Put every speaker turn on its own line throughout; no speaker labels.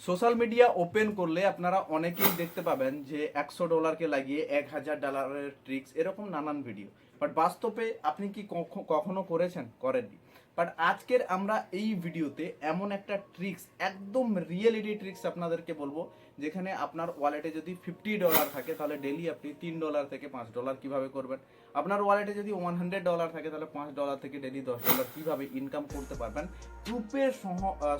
Social media open করলে আপনারা অনেকেই দেখতে পাবেন যে $100 লাগিয়ে $1000 ট্রিক্স এরকম নানান ভিডিও। বাট বাস্তবে আপনি কি কখনো করেছেন? করেননি। বাট আজকের আমরা এই ভিডিওতে এমন একটা ট্রিক্স, একদম রিয়েলিটি ট্রিক্স আপনাদেরকে বলবো, যেখানে আপনার ওয়ালেটে যদি $50 থাকে তাহলে ডেলি আপনি $3 থেকে $5 কিভাবে করবেন। আপনার ওয়ালেটে যদি $100 থাকে তাহলে $5 থেকে ডেলি $10 কিভাবে ইনকাম করতে পারবেন। প্রুফের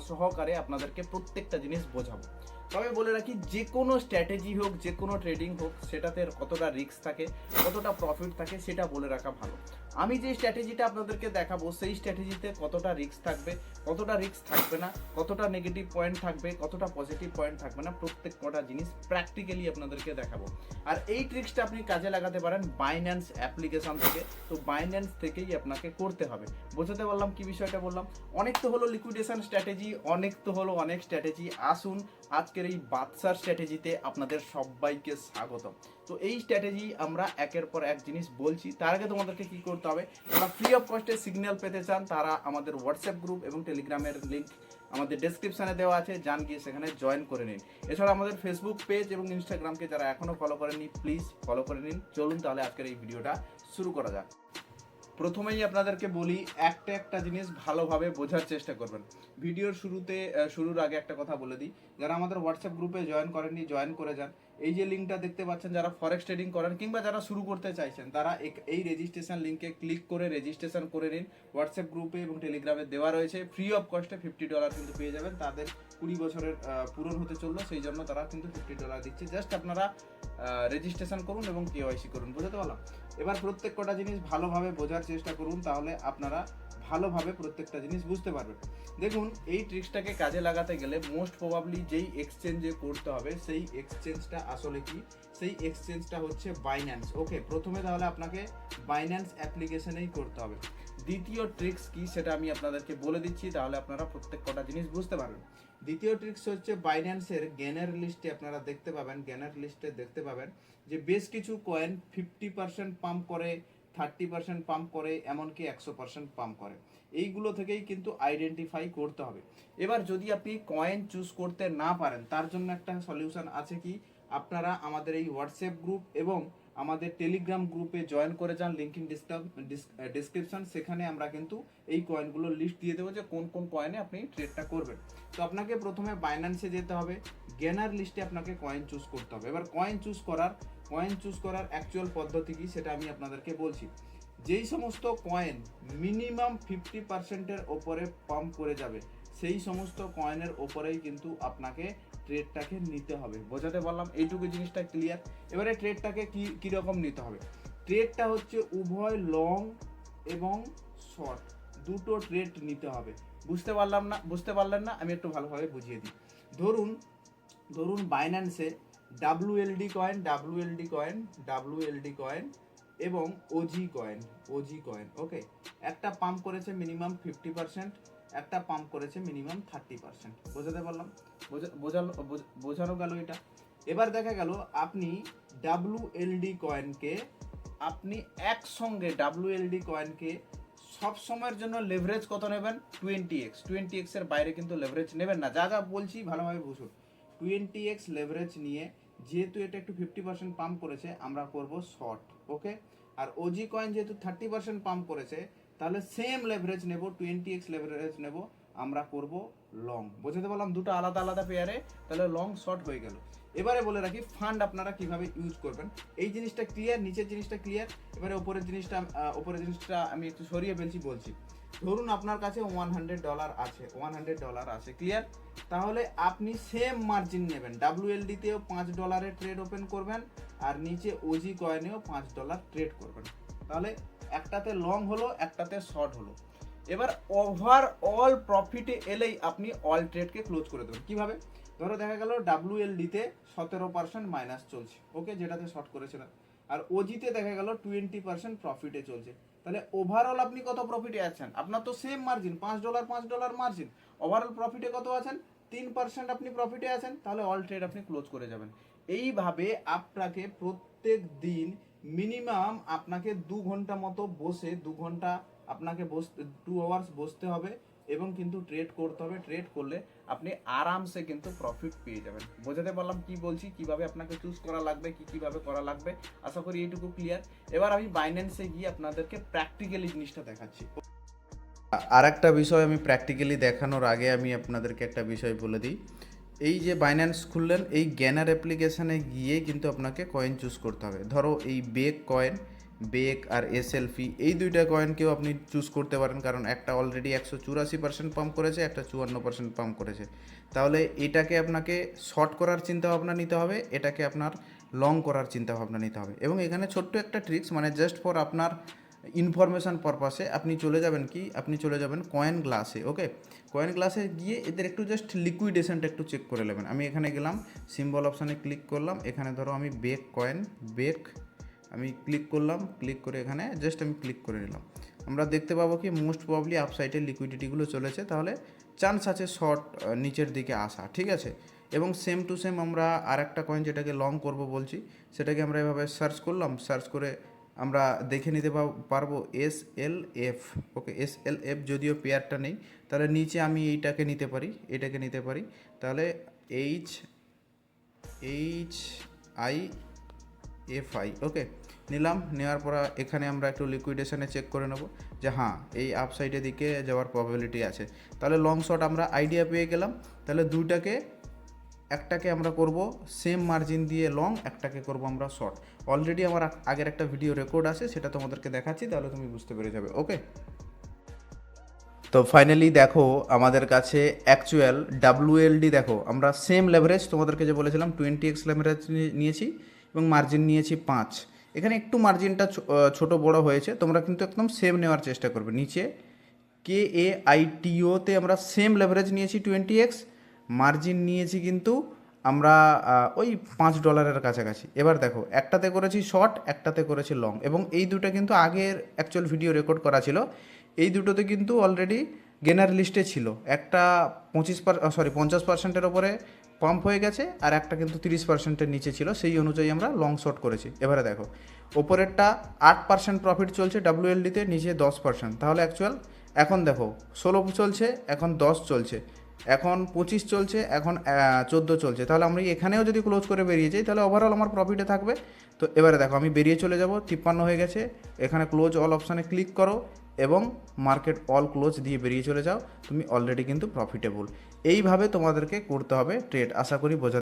সহকারে আপনাদেরকে প্রত্যেকটা জিনিস বোঝাবো। তবে বলে রাখি, যে কোনো স্ট্র্যাটেজি হোক, যে কোনো ট্রেডিং হোক, সেটাতে কতটা রিস্ক থাকে, কতটা প্রফিট থাকে, সেটা বলে রাখা ভালো। আমি যে স্ট্র্যাটেজিটা আপনাদেরকে দেখাবো সেই স্ট্র্যাটেজিতে কতটা রিস্ক থাকবে, কতটা রিস্ক থাকবে না, কতটা নেগেটিভ পয়েন্ট থাকবে, কতটা পজিটিভ পয়েন্ট থাকবে না, প্রত্যেক কটা জিনিস প্র্যাকটিক্যালি আপনাদেরকে দেখাবো। আর এই ট্রিক্সটা আপনি কাজে লাগাতে পারেন বাইন্যান্স অ্যাপ্লিকেশন থেকে। তো বাইন্যান্স থেকেই আপনাকে করতে হবে। বোঝাতে পারলাম কি বিষয়টা বললাম? অনেক তো হলো লিকুইডেশন স্ট্র্যাটেজি, অনেক তো হলো অনেক স্ট্র্যাটেজি। আসুন আজকের এই বাদশার স্ট্র্যাটেজিতে আপনাদের সবাইকে স্বাগত। তো এই স্ট্র্যাটেজি আমরা একের পর এক জিনিস বলছি। তার আগে তোমাদেরকে কি করতে হবে, যারা ফ্রি অফ কস্টে সিগন্যাল পেতে চান তারা আমাদের হোয়াটসঅ্যাপ গ্রুপ এবং টেলিগ্রামের লিঙ্ক আমাদের ডেসক্রিপশনে দেওয়া আছে, যান গিয়ে সেখানে জয়েন করে নিন। এছাড়া আমাদের ফেসবুক পেজ এবং ইনস্টাগ্রামকে যারা এখনও ফলো করেননি প্লিজ ফলো করে নিন। চলুন তাহলে আজকের এই ভিডিওটা শুরু করা যাক। প্রথমেই আপনাদেরকে বলি, একটা একটা জিনিস ভালোভাবে বোঝার চেষ্টা করবেন। ভিডিওর শুরুর আগে একটা কথা বলে দিই, যারা আমাদের হোয়াটসঅ্যাপ গ্রুপে জয়েন করেননি জয়েন করে যান। এই যে লিঙ্কটা দেখতে পাচ্ছেন, যারা ফরেক্স ট্রেডিং করেন কিংবা যারা শুরু করতে চাইছেন তারা এই রেজিস্ট্রেশন লিঙ্কে ক্লিক করে রেজিস্ট্রেশন করে নিন। হোয়াটসঅ্যাপ গ্রুপে এবং টেলিগ্রামে দেওয়া রয়েছে, ফ্রি অফ কস্টে $50 কিন্তু পেয়ে যাবেন। তাদের 20 বছরের পূরণ হতে চললো, সেই জন্য তারা কিন্তু $50 দিচ্ছে। জাস্ট আপনারা রেজিস্ট্রেশন করুন এবং কেওয়াইসি করুন। বুঝতে পারলাম? এবার প্রত্যেক কটা জিনিস ভালোভাবে বোঝার চেষ্টা করুন, তাহলে আপনারা ভালোভাবে প্রত্যেকটা জিনিস বুঝতে পারবেন। দেখুন, এই ট্রিক্সটাকে কাজে লাগাতে গেলে মোস্ট প্রবাবলি যেই এক্সচেঞ্জে করতে হবে সেই এক্সচেঞ্জটা আসলে কি, সেই এক্সচেঞ্জটা হচ্ছে বাইন্যান্স। ওকে, প্রথমে তাহলে আপনাকে বাইন্যান্স অ্যাপ্লিকেশনেই করতে হবে। দ্বিতীয় ট্রিক্স কি সেটা আমি আপনাদেরকে বলে দিচ্ছি, তাহলে আপনারা প্রত্যেক কটা জিনিস বুঝতে পারবেন। দ্বিতীয় ট্রিক্স হচ্ছে বাইন্যান্সের গেনার লিস্টে আপনারা দেখতে পাবেন, গেনার লিস্টে দেখতে পাবেন যে বেশ কিছু কয়েন 50% পাম্প করে, 30% পাম্প করে, এমনকি 100% পাম্প করে। এইগুলো থেকেই কিন্তু আইডেন্টিফাই করতে হবে। এবার যদি আপনি কয়েন চুজ করতে না পারেন, তার জন্য একটা সলিউশন আছে কি, আপনারা আমাদের এই হোয়াটসঅ্যাপ গ্রুপ এবং আমাদের টেলিগ্রাম গ্রুপে জয়েন করে যান, লিঙ্ক ইন ডিসক্রিপশন। সেখানে আমরা কিন্তু এই কয়েনগুলো লিস্ট দিয়ে দেবো যে কোন কোন কয়েনে আপনি ট্রেডটা করবেন। তো আপনাকে প্রথমে বাইন্যান্সে যেতে হবে, গেনার লিস্টে আপনাকে কয়েন চুজ করতে হবে। এবার কয়েন চুজ করার অ্যাকচুয়াল পদ্ধতি কি সেটা আমি আপনাদেরকে বলছি। যেই সমস্ত কয়েন মিনিমাম 50%-এর ওপরে পাম্প করে যাবে, সেই সমস্ত কয়েনের ওপরেই কিন্তু আপনাকে ট্রেডটাকে নিতে হবে। বোঝাতে পারলাম? এইটুকু জিনিসটা ক্লিয়ার। এবারে ট্রেডটাকে কীরকম নিতে হবে? ট্রেডটা হচ্ছে উভয় লং এবং শর্ট, দুটো ট্রেড নিতে হবে। বুঝতে পারলেন না? আমি একটু ভালোভাবে বুঝিয়ে দিই। ধরুন বাইন্যান্সে WLD কয়েন এবং ওজি কয়েন ওকে, একটা পাম্প করেছে মিনিমাম 50%, একটা পাম্প করেছে মিনিমাম 30%। বোঝাতে পারলাম? বোঝানো গেল এটা। এবার দেখা গেল আপনি WLD কয়েনকে সব সময়ের জন্য লেভারেজ কত নেবেন? 20x এর বাইরে কিন্তু লেভারেজ নেবেন না। যা যা বলছি ভালোভাবে বুঝুন। 20x লেভারেজ নিয়ে, যেহেতু এটা একটু 50% পাম্প করেছে, আমরা করব শর্ট। ওকে, আর ওজি কয়েন যেহেতু 30% পাম্প করেছে, তাহলে সেম লেভারেজ নেব, 20x লেভারেজ নেব, আমরা করব লং। বোঝাতে পারলাম? দুটো আলাদা আলাদা পেয়ারে, তাহলে লং শর্ট হয়ে গেল। এবারে বলে রাখি ফান্ড আপনারা কিভাবে ইউজ করবেন। এই জিনিসটা ক্লিয়ার, নিচের জিনিসটা ক্লিয়ার। এবারে ওপরের জিনিসটা আমি একটু সরিয়ে বলছি। ধরুন আপনার কাছে $100 আছে, ক্লিয়ার? তাহলে আপনি সেম মার্জিন নেবেন, WLD তেও $5 ট্রেড ওপেন করবেন, আর নিচে ওজি কয়েনেও $5 ট্রেড করবেন। তাহলে একটাতে লং হলো, একটাতে শর্ট হলো। এবার ওভারঅল প্রফিটে এলেই আপনি অল ট্রেডকে ক্লোজ করে দেবেন। কিভাবে? ধরো দেখা গেল WLD তে 17% মাইনাস চলছে, ওকে, যেটাতে শর্ট করেছিলেন, আর ওজিতে দেখা গেল 20% প্রফিটে চলছে। তাহলে ওভারঅল আপনি কত প্রফিটে আছেন? আপনার তো সেম মার্জিন, $5 মার্জিন। ওভারঅল প্রফিটে কত আছেন? 3% আপনি প্রফিটে আছেন। তাহলে অল ট্রেড আপনি ক্লোজ করে যাবেন। এইভাবে আপনাকে প্রত্যেক দিন মিনিমাম আপনাকে 2 ঘন্টা মতো বসে, 2 ঘন্টা আপনাকে 2 আওয়ার্স বসতে হবে এবং কিন্তু ট্রেড করতে হবে। ট্রেড করলে আপনি আরামসে কিন্তু প্রফিট পেয়ে যাবেন। বোঝাতে পারলাম কি বলছি, কিভাবে আপনাকে চুজ করা লাগবে, কিভাবে করা লাগবে। আশা করি এইটুকু ক্লিয়ার। এবার আমি বাইন্যান্সে গিয়ে আপনাদেরকে প্র্যাকটিক্যালি জিনিসটা দেখাচ্ছি। আর একটা বিষয় আমি প্র্যাকটিক্যালি দেখানোর আগে আমি আপনাদেরকে একটা বিষয় বলে দিই। এই যে বাইন্যান্স খুললেন, এই গ্যানার অ্যাপ্লিকেশানে গিয়ে কিন্তু আপনাকে কয়েন চুজ করতে হবে। ধরো এই বেক কয়েন, বেক আর এসএলফি, এই দুইটা কয়েনকেও আপনি চুজ করতে পারেন, কারণ একটা অলরেডি 184% পাম্প করেছে, একটা 54% পাম্প করেছে। তাহলে এটাকে আপনাকে শর্ট করার চিন্তাভাবনা নিতে হবে, এটাকে আপনার লং করার চিন্তাভাবনা নিতে হবে। এবং এখানে ছোট্ট একটা ট্রিক্স, মানে জাস্ট ফর আপনার ইনফরমেশান পারপাসে আপনি চলে যাবেন আপনি চলে যাবেন কয়েন গ্লাসে। ওকে, কয়েন গ্লাসে গিয়ে এদের একটু জাস্ট লিকুইডেশনটা একটু চেক করে নেবেন। আমি এখানে গেলাম, সিম্বল অপশানে ক্লিক করলাম, এখানে ধরো আমি বেক কয়েন, বেক আমি ক্লিক করলাম, ক্লিক করে এখানে জাস্ট আমি ক্লিক করে নিলাম। আমরা দেখতে পাবো কি মোস্ট প্রবাবলি আপসাইডের লিকুইডিটিগুলো চলেছে, তাহলে চান্স আছে শর্ট নিচের দিকে আসা, ঠিক আছে। এবং সেম টু সেম আমরা আর একটা কয়েন যেটাকে লং করব বলছি, সেটাকে আমরা এভাবে সার্চ করলাম, সার্চ করে আমরা দেখে নিতে পারবো SLF। ওকে, SLF যদিও পেয়ারটা নেই, তাহলে নিচে আমি এইটাকে নিতে পারি, এটাকে নিতে পারি। তাহলে HIFI। ওকে, নিলাম, নেওয়ার পর এখানে আমরা একটু লিকুইডেশনে চেক করে নেব যে হ্যাঁ এই আপসাইডের দিকে যাওয়ার প্রবাবিলিটি আছে। তাহলে লং শর্ট আমরা আইডিয়া পেয়ে গেলাম। তাহলে দুইটাকে, একটাকে আমরা করব সেম মার্জিন দিয়ে লং, একটাকে করব আমরা শর্ট। অলরেডি আমার আগের একটা ভিডিও রেকর্ড আছে, সেটা তোমাদেরকে দেখাচ্ছি, তাহলে তুমি বুঝতে পেরে যাবে। ওকে, তো ফাইনালি দেখো আমাদের কাছে অ্যাকচুয়াল WLD দেখো, আমরা সেম লেভারেজ তোমাদেরকে যে বলেছিলাম 20x লেভারেজ নিয়েছি এবং মার্জিন নিয়েছি 5। এখানে একটু মার্জিনটা ছোট বড় হয়েছে, তোমরা কিন্তু একদম সেম নেওয়ার চেষ্টা করবে। নিচে KAITOতে আমরা সেম লেভারেজ নিয়েছি 20x, মার্জিন নিয়েছি কিন্তু আমরা ওই $5 কাছাকাছি। এবার দেখো একটাতে করেছি শর্ট, একটাতে করেছি লং, এবং এই দুটো কিন্তু আগের অ্যাকচুয়াল ভিডিও রেকর্ড করা ছিল। এই দুটোতে কিন্তু অলরেডি গেনার লিস্টে ছিল। একটা 50%-এর ওপরে পাম্প হয়ে গেছে, আর একটা কিন্তু 30%-এর নিচে ছিল, সেই অনুযায়ী আমরা লং শর্ট করেছি। এবারে দেখো ওপরেরটা 8% প্রফিট চলছে WLDতে, নিচে 10%। তাহলে অ্যাকচুয়াল এখন দেখো 16 চলছে, এখন 10 চলছে, এখন 25 চলছে, এখন 14 চলছে। তাহলে আমরা এখানেও যদি ক্লোজ করে বেরিয়ে যাই, তাহলে ওভারঅল আমার প্রফিটে থাকবে। তো এবারে দেখো আমি বেরিয়ে চলে যাব, 53 হয়ে গেছে, এখানে ক্লোজ অল অপশানে ক্লিক করো এবং মার্কেট অল ক্লোজ দিয়ে বেরিয়ে চলে যাও, তুমি অলরেডি কিন্তু প্রফিটেবল। এইভাবে তোমাদেরকে করতে হবে ট্রেড। আশা করি বোঝা